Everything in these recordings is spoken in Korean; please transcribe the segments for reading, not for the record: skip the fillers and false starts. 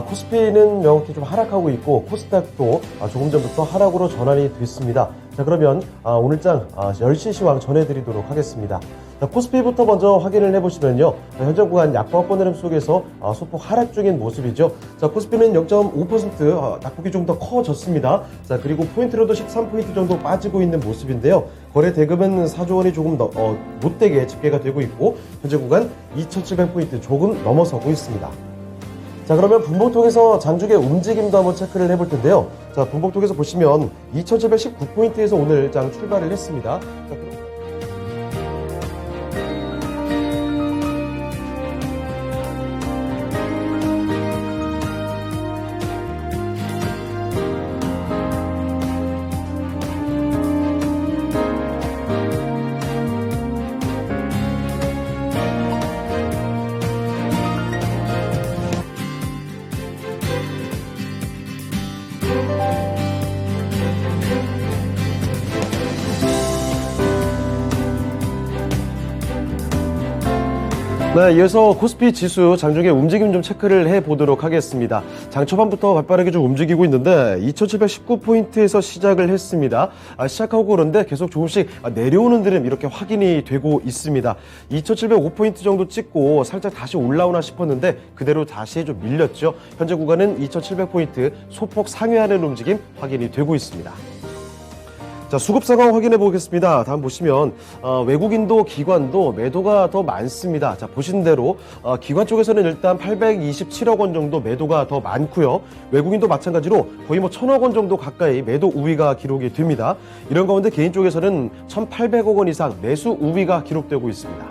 코스피는 명확히 좀 하락하고 있고 코스닥도 조금 전부터 하락으로 전환이 됐습니다. 자, 그러면 오늘장 10시 시황 전해드리도록 하겠습니다. 자, 코스피부터 먼저 확인을 해보시면요. 현재 구간 약보합권 흐름 속에서 소폭 하락 중인 모습이죠. 자, 코스피는 0.5% 낙폭이 좀 더 커졌습니다. 자, 그리고 포인트로도 13포인트 정도 빠지고 있는 모습인데요. 거래 대금은 4조 원이 조금 못되게 집계가 되고 있고 현재 구간 2,700포인트 조금 넘어서고 있습니다. 자, 그러면 분봉통에서 장중의 움직임도 한번 체크를 해볼 텐데요. 자, 분봉통에서 보시면 2,719포인트에서 오늘 장 출발을 했습니다. 자, 네, 이어서 코스피 지수 장중의 움직임 좀 체크를 해보도록 하겠습니다. 장 초반부터 발빠르게 좀 움직이고 있는데 2,719포인트에서 시작을 했습니다. 시작하고 그런데 계속 조금씩 내려오는 흐름 이렇게 확인이 되고 있습니다. 2,705포인트 정도 찍고 살짝 다시 올라오나 싶었는데 그대로 다시 좀 밀렸죠. 현재 구간은 2,700포인트 소폭 상회하는 움직임 확인이 되고 있습니다. 자, 수급 상황 확인해 보겠습니다. 다음 보시면 외국인도 기관도 매도가 더 많습니다. 자, 보신 대로 기관 쪽에서는 일단 827억 원 정도 매도가 더 많고요. 외국인도 마찬가지로 거의 1,000억 원 정도 가까이 매도 우위가 기록이 됩니다. 이런 가운데 개인 쪽에서는 1,800억 원 이상 매수 우위가 기록되고 있습니다.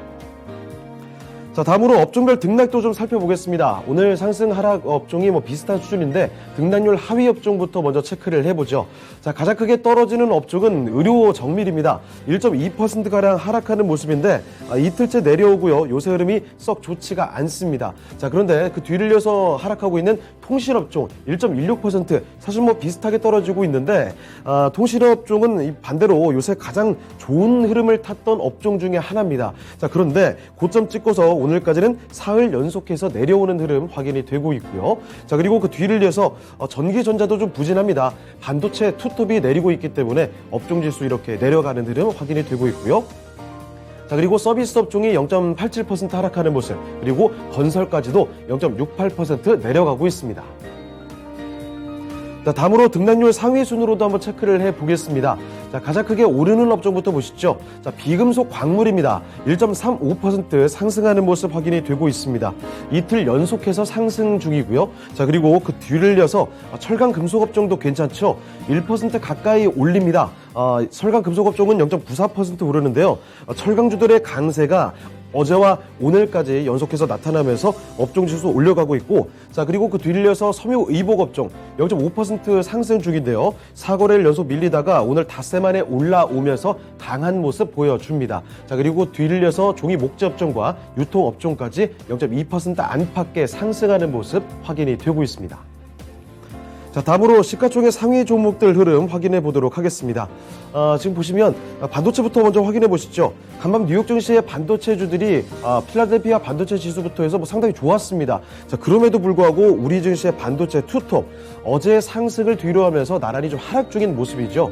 자, 다음으로 업종별 등락도 좀 살펴보겠습니다. 오늘 상승 하락 업종이 비슷한 수준인데 등락률 하위 업종부터 먼저 체크를 해보죠. 자, 가장 크게 떨어지는 업종은 의료 정밀입니다. 1.2%가량 하락하는 모습인데 이틀째 내려오고요. 요새 흐름이 썩 좋지가 않습니다. 자, 그런데 그 뒤를 이어서 하락하고 있는 통신업종 1.16% 사실 비슷하게 떨어지고 있는데 통신업종은 반대로 요새 가장 좋은 흐름을 탔던 업종 중에 하나입니다. 자, 그런데 고점 찍고서 오늘까지는 사흘 연속해서 내려오는 흐름 확인이 되고 있고요. 자, 그리고 그 뒤를 이어서 전기전자도 좀 부진합니다. 반도체 투톱이 내리고 있기 때문에 업종지수 이렇게 내려가는 흐름 확인이 되고 있고요. 자, 그리고 서비스 업종이 0.87% 하락하는 모습, 그리고 건설까지도 0.68% 내려가고 있습니다. 자, 다음으로 등락률 상위 순으로도 한번 체크를 해보겠습니다. 자, 가장 크게 오르는 업종부터 보시죠. 자, 비금속 광물입니다. 1.35% 상승하는 모습 확인이 되고 있습니다. 이틀 연속해서 상승 중이고요. 자, 그리고 그 뒤를 이어서 철강 금속 업종도 괜찮죠. 1% 가까이 올립니다. 철강 금속 업종은 0.94% 오르는데요. 철강주들의 강세가 어제와 오늘까지 연속해서 나타나면서 업종지수 올려가고 있고, 자, 그리고 그 뒤를 이어서 섬유의복업종 0.5% 상승 중인데요. 4거래일 연속 밀리다가 오늘 닷새 만에 올라오면서 강한 모습 보여줍니다. 자, 그리고 뒤를 이어서 종이 목재업종과 유통업종까지 0.2% 안팎의 상승하는 모습 확인이 되고 있습니다. 자, 다음으로 시가총액 상위 종목들 흐름 확인해 보도록 하겠습니다. 지금 보시면 반도체부터 먼저 확인해 보시죠. 간밤 뉴욕 증시의 반도체주들이 필라델피아 반도체 지수부터 해서 상당히 좋았습니다. 자, 그럼에도 불구하고 우리 증시의 반도체 투톱 어제 상승을 뒤로하면서 나란히 좀 하락 중인 모습이죠.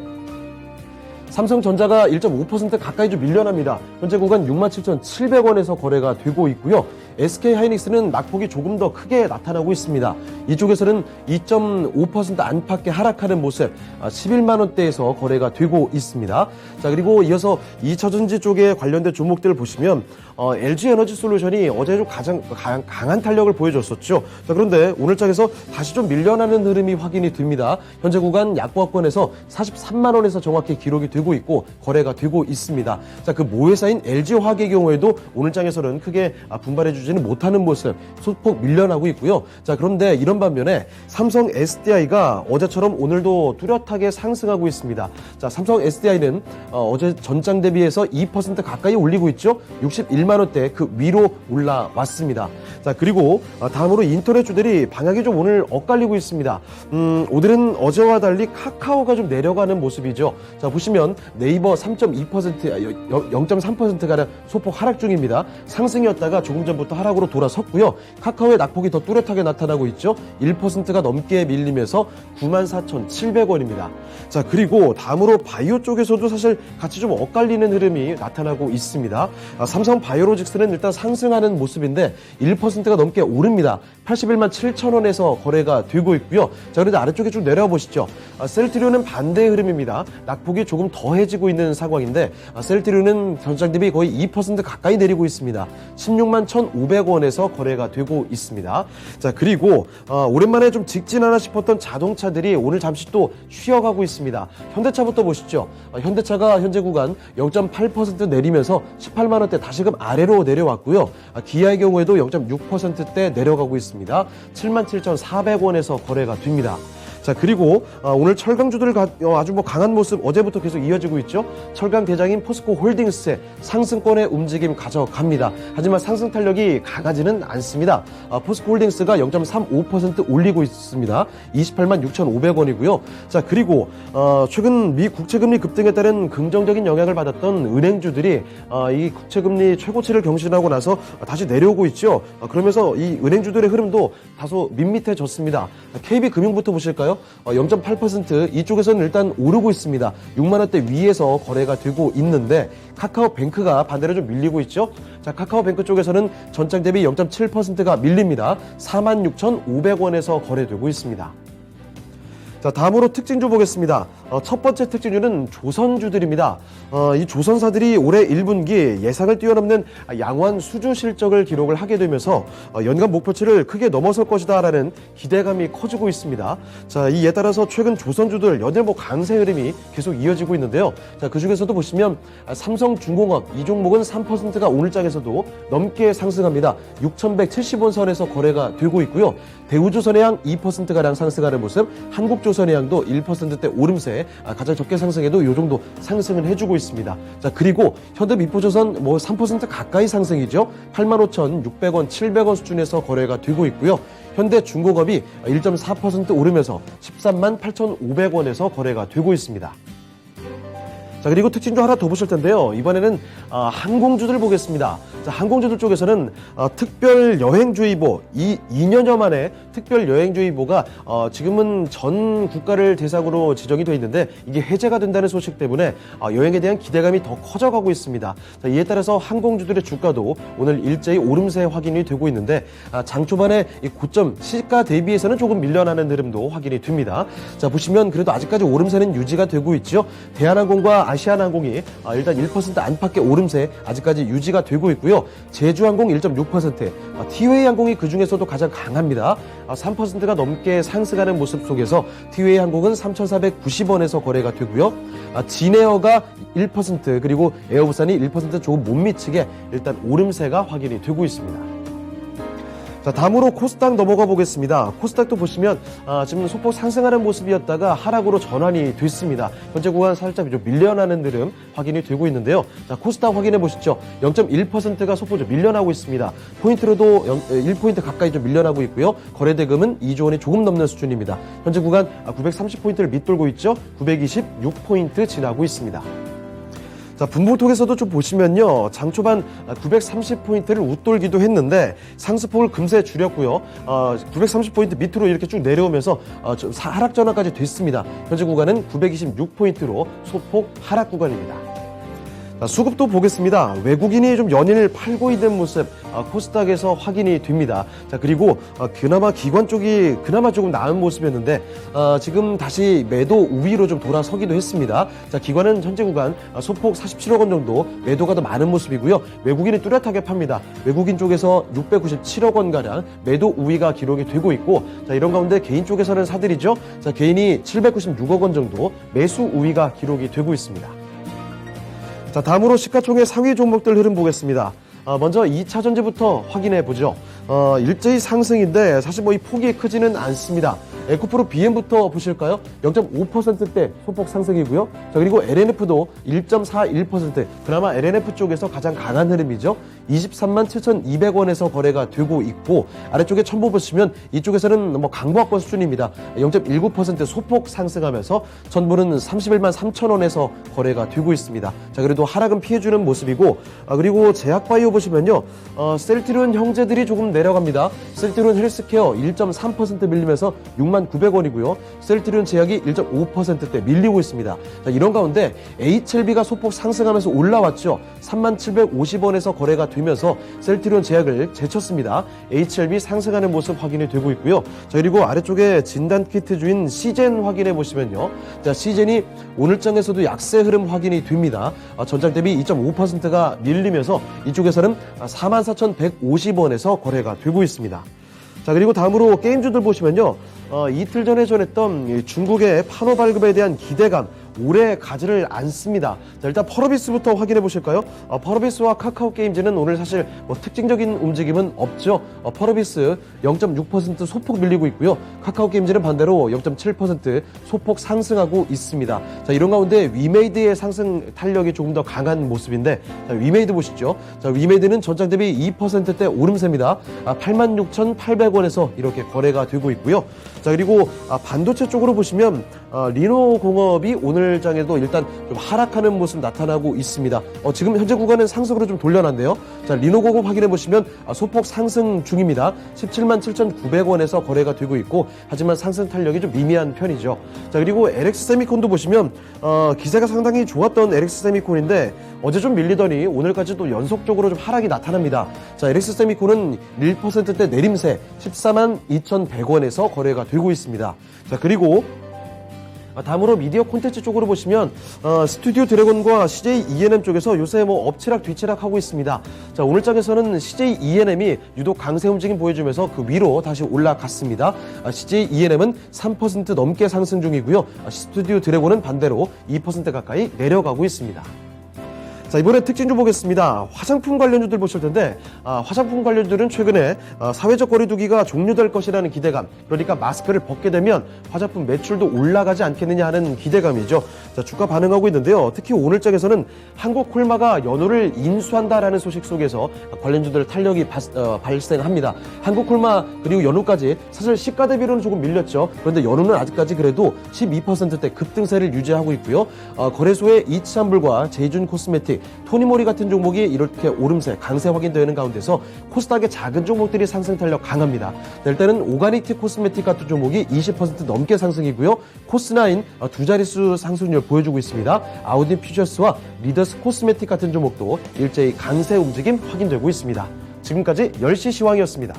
삼성전자가 1.5% 가까이 좀 밀려납니다. 현재 구간 67,700원에서 거래가 되고 있고요. SK하이닉스는 낙폭이 조금 더 크게 나타나고 있습니다. 이쪽에서는 2.5% 안팎의 하락하는 모습 11만 원대에서 거래가 되고 있습니다. 자, 그리고 이어서 2차전지 쪽에 관련된 종목들을 보시면 LG에너지솔루션이 어제 좀 가장 강한 탄력을 보여줬었죠. 자, 그런데 오늘장에서 다시 좀 밀려나는 흐름이 확인이 됩니다. 현재 구간 약보합권에서 43만 원에서 정확히 기록이 되고 있고 거래가 되고 있습니다. 자, 그 모회사인 LG화학의 경우에도 오늘장에서는 크게 분발해주지는 못하는 모습 소폭 밀려나고 있고요. 자, 그런데 이런 반면에 삼성 SDI가 어제처럼 오늘도 뚜렷하게 상승하고 있습니다. 자, 삼성 SDI는 어제 전장 대비해서 2% 가까이 올리고 있죠. 61만 1만 원대 그 위로 올라왔습니다. 자, 그리고 다음으로 인터넷주들이 방향이 좀 오늘 엇갈리고 있습니다. 오늘은 어제와 달리 카카오가 좀 내려가는 모습이죠. 자, 보시면 네이버 3.2%, 0.3%가량 소폭 하락 중입니다. 상승이었다가 조금 전부터 하락으로 돌아섰고요. 카카오의 낙폭이 더 뚜렷하게 나타나고 있죠. 1%가 넘게 밀리면서 94,700원입니다. 자, 그리고 다음으로 바이오 쪽에서도 사실 같이 좀 엇갈리는 흐름이 나타나고 있습니다. 삼성 바이오로직스는 일단 상승하는 모습인데 1%가 넘게 오릅니다. 81만 7천 원에서 거래가 되고 있고요. 자, 그런데 아래쪽에 좀 내려와 보시죠. 셀트리온은 반대 흐름입니다. 낙폭이 조금 더해지고 있는 상황인데 셀트리온은 전장 대비 거의 2% 가까이 내리고 있습니다. 16만 1,500원에서 거래가 되고 있습니다. 자, 그리고 오랜만에 좀 직진하나 싶었던 자동차들이 오늘 잠시 또 쉬어가고 있습니다. 현대차부터 보시죠. 현대차가 현재 구간 0.8% 내리면서 18만 원대 다시금 아래로 내려왔고요. 기아의 경우에도 0.6%대 내려가고 있습니다. 77,400원에서 거래가 됩니다. 자, 그리고 오늘 철강주들 아주 강한 모습 어제부터 계속 이어지고 있죠. 철강 대장인 포스코 홀딩스의 상승권의 움직임 가져갑니다. 하지만 상승 탄력이 강하지는 않습니다. 포스코 홀딩스가 0.35% 올리고 있습니다. 28만 6,500원이고요. 자, 그리고 최근 미 국채금리 급등에 따른 긍정적인 영향을 받았던 은행주들이 이 국채금리 최고치를 경신하고 나서 다시 내려오고 있죠. 그러면서 이 은행주들의 흐름도 다소 밋밋해졌습니다. KB금융부터 보실까요? 0.8% 이쪽에서는 일단 오르고 있습니다. 6만 원대 위에서 거래가 되고 있는데 카카오뱅크가 반대로 좀 밀리고 있죠. 자, 카카오뱅크 쪽에서는 전장 대비 0.7%가 밀립니다. 46,500원에서 거래되고 있습니다. 자, 다음으로 특징주 보겠습니다. 첫 번째 특징주는 조선주들입니다. 이 조선사들이 올해 1분기 예상을 뛰어넘는 양호한 수주 실적을 기록을 하게 되면서 연간 목표치를 크게 넘어설 것이다라는 기대감이 커지고 있습니다. 자, 이에 따라서 최근 조선주들 연일 강세 흐름이 계속 이어지고 있는데요. 자, 그 중에서도 보시면 삼성중공업 이 종목은 3%가 오늘장에서도 넘게 상승합니다. 6,170원 선에서 거래가 되고 있고요. 대우조선해양 2%가량 상승하는 모습, 한국조선해양도 1%대 오름세 가장 적게 상승해도 이 정도 상승을 해주고 있습니다. 자, 그리고 현대미포조선 3% 가까이 상승이죠. 85,600원, 700원 수준에서 거래가 되고 있고요. 현대중공업이 1.4% 오르면서 13만 8,500원에서 거래가 되고 있습니다. 자, 그리고 특징주 하나 더 보실 텐데요. 이번에는 항공주들 보겠습니다. 자, 항공주들 쪽에서는 특별 여행주의보, 2년여 만에 특별 여행주의보가 지금은 전 국가를 대상으로 지정이 되어 있는데 이게 해제가 된다는 소식 때문에 여행에 대한 기대감이 더 커져가고 있습니다. 자, 이에 따라서 항공주들의 주가도 오늘 일제히 오름세 확인이 되고 있는데 장 초반에 이 고점 시가 대비해서는 조금 밀려나는 흐름도 확인이 됩니다. 자, 보시면 그래도 아직까지 오름세는 유지가 되고 있죠. 대한항공과 아시아나항공이 일단 1% 안팎의 오름세 아직까지 유지가 되고 있고요. 제주항공 1.6%, 티웨이항공이 그중에서도 가장 강합니다. 3%가 넘게 상승하는 모습 속에서 티웨이항공은 3,490원에서 거래가 되고요. 진에어가 1%, 그리고 에어부산이 1% 조금 못 미치게 일단 오름세가 확인이 되고 있습니다. 자, 다음으로 코스닥 넘어가 보겠습니다. 코스닥도 보시면 지금 소폭 상승하는 모습이었다가 하락으로 전환이 됐습니다. 현재 구간 살짝 좀 밀려나는 흐름 확인이 되고 있는데요. 자, 코스닥 확인해 보시죠. 0.1%가 소폭 좀 밀려나고 있습니다. 포인트로도 1포인트 가까이 좀 밀려나고 있고요. 거래대금은 2조 원이 조금 넘는 수준입니다. 현재 구간 930포인트를 밑돌고 있죠. 926포인트 지나고 있습니다. 자, 분봉통에서도 좀 보시면요. 장 초반 930포인트를 웃돌기도 했는데 상승폭을 금세 줄였고요. 930포인트 밑으로 이렇게 쭉 내려오면서 하락 전환까지 됐습니다. 현재 구간은 926포인트로 소폭 하락 구간입니다. 자, 수급도 보겠습니다. 외국인이 좀 연일 팔고 있는 모습 코스닥에서 확인이 됩니다. 자, 그리고 그나마 기관 쪽이 그나마 조금 나은 모습이었는데 지금 다시 매도 우위로 좀 돌아서기도 했습니다. 자, 기관은 현재 구간 소폭 47억 원 정도 매도가 더 많은 모습이고요. 외국인이 뚜렷하게 팝니다. 외국인 쪽에서 697억 원가량 매도 우위가 기록이 되고 있고, 자, 이런 가운데 개인 쪽에서는 사들이죠. 자, 개인이 796억 원 정도 매수 우위가 기록이 되고 있습니다. 자, 다음으로 시가총액 상위 종목들 흐름 보겠습니다. 먼저 2차 전지부터 확인해 보죠. 일제히 상승인데 사실 이 폭이 크지는 않습니다. 에코프로 BM부터 보실까요? 0.5%대 소폭 상승이고요. 자, 그리고 LNF도 1.41%, 그나마 LNF 쪽에서 가장 강한 흐름이죠. 23만 7,200원에서 거래가 되고 있고, 아래쪽에 첨부 보시면 이쪽에서는 뭐 강보학권 수준입니다. 0.19% 소폭 상승하면서 전부는 31만 3,000원에서 거래가 되고 있습니다. 자, 그래도 하락은 피해주는 모습이고, 그리고 제약바이오 보시면요, 셀트리온 형제들이 조금 내려갑니다. 셀트리온 헬스케어 1.3% 밀리면서 6만 900원이고요. 셀트리온 제약이 1.5%대 밀리고 있습니다. 자, 이런 가운데 HLB가 소폭 상승하면서 올라왔죠. 3만 750원에서 거래가 되면서 셀트리온 제약을 제쳤습니다. HLB 상승하는 모습 확인이 되고 있고요. 자, 그리고 아래쪽에 진단키트주인 시젠 확인해 보시면요. 자, 시젠이 오늘장에서도 약세 흐름 확인이 됩니다. 전장 대비 2.5%가 밀리면서 이쪽에서는 44,150원에서 거래가 되고 있습니다. 자, 그리고 다음으로 게임주들 보시면요. 이틀 전에 전했던 중국의 판호 발급에 대한 기대감 오래 가지를 않습니다. 자, 일단 펄어비스부터 확인해 보실까요? 펄어비스와 카카오게임즈는 오늘 사실 뭐 특징적인 움직임은 없죠. 펄어비스 0.6% 소폭 밀리고 있고요. 카카오게임즈는 반대로 0.7% 소폭 상승하고 있습니다. 자, 이런 가운데 위메이드의 상승 탄력이 조금 더 강한 모습인데, 자, 위메이드 보시죠. 자, 위메이드는 전장 대비 2%대 오름세입니다. 86,800원에서 이렇게 거래가 되고 있고요. 자, 그리고 반도체 쪽으로 보시면 리노공업이 오늘 장에도 일단 좀 하락하는 모습 나타나고 있습니다. 지금 현재 구간은 상승으로 좀 돌려놨네요. 자, 리노공업 확인해 보시면 소폭 상승 중입니다. 17만 7,900원에서 거래가 되고 있고, 하지만 상승 탄력이 좀 미미한 편이죠. 자, 그리고 LX세미콘도 보시면 기세가 상당히 좋았던 LX세미콘인데 어제 좀 밀리더니 오늘까지도 연속적으로 좀 하락이 나타납니다. 자, LX세미콘은 1%대 내림세 14만 2,100원에서 거래가 되고 있습니다. 자, 그리고 다음으로 미디어 콘텐츠 쪽으로 보시면 스튜디오 드래곤과 CJ ENM 쪽에서 요새 뭐 엎치락 뒤치락 하고 있습니다. 자, 오늘 장에서는 CJ ENM이 유독 강세 움직임 보여주면서 그 위로 다시 올라갔습니다. CJ ENM은 3% 넘게 상승 중이고요. 스튜디오 드래곤은 반대로 2% 가까이 내려가고 있습니다. 자, 이번에 특징 좀 보겠습니다. 화장품 관련주들 보실 텐데, 화장품 관련주들은 최근에 사회적 거리두기가 종료될 것이라는 기대감, 그러니까 마스크를 벗게 되면 화장품 매출도 올라가지 않겠느냐 하는 기대감이죠. 자, 주가 반응하고 있는데요. 특히 오늘장에서는 한국콜마가 연호를 인수한다라는 소식 속에서 관련주들 탄력이 발생합니다. 한국콜마 그리고 연호까지 사실 시가 대비로는 조금 밀렸죠. 그런데 연호는 아직까지 그래도 12%대 급등세를 유지하고 있고요. 거래소의 이치한불과 제이준 코스메틱, 토니모리 같은 종목이 이렇게 오름세, 강세 확인되는 가운데서 코스닥의 작은 종목들이 상승 탄력 강합니다. 일단은 오가니티 코스메틱 같은 종목이 20% 넘게 상승이고요. 코스나인 두 자릿수 상승률 보여주고 있습니다. 아우딘 퓨처스와 리더스 코스메틱 같은 종목도 일제히 강세 움직임 확인되고 있습니다. 지금까지 10시 시황이었습니다.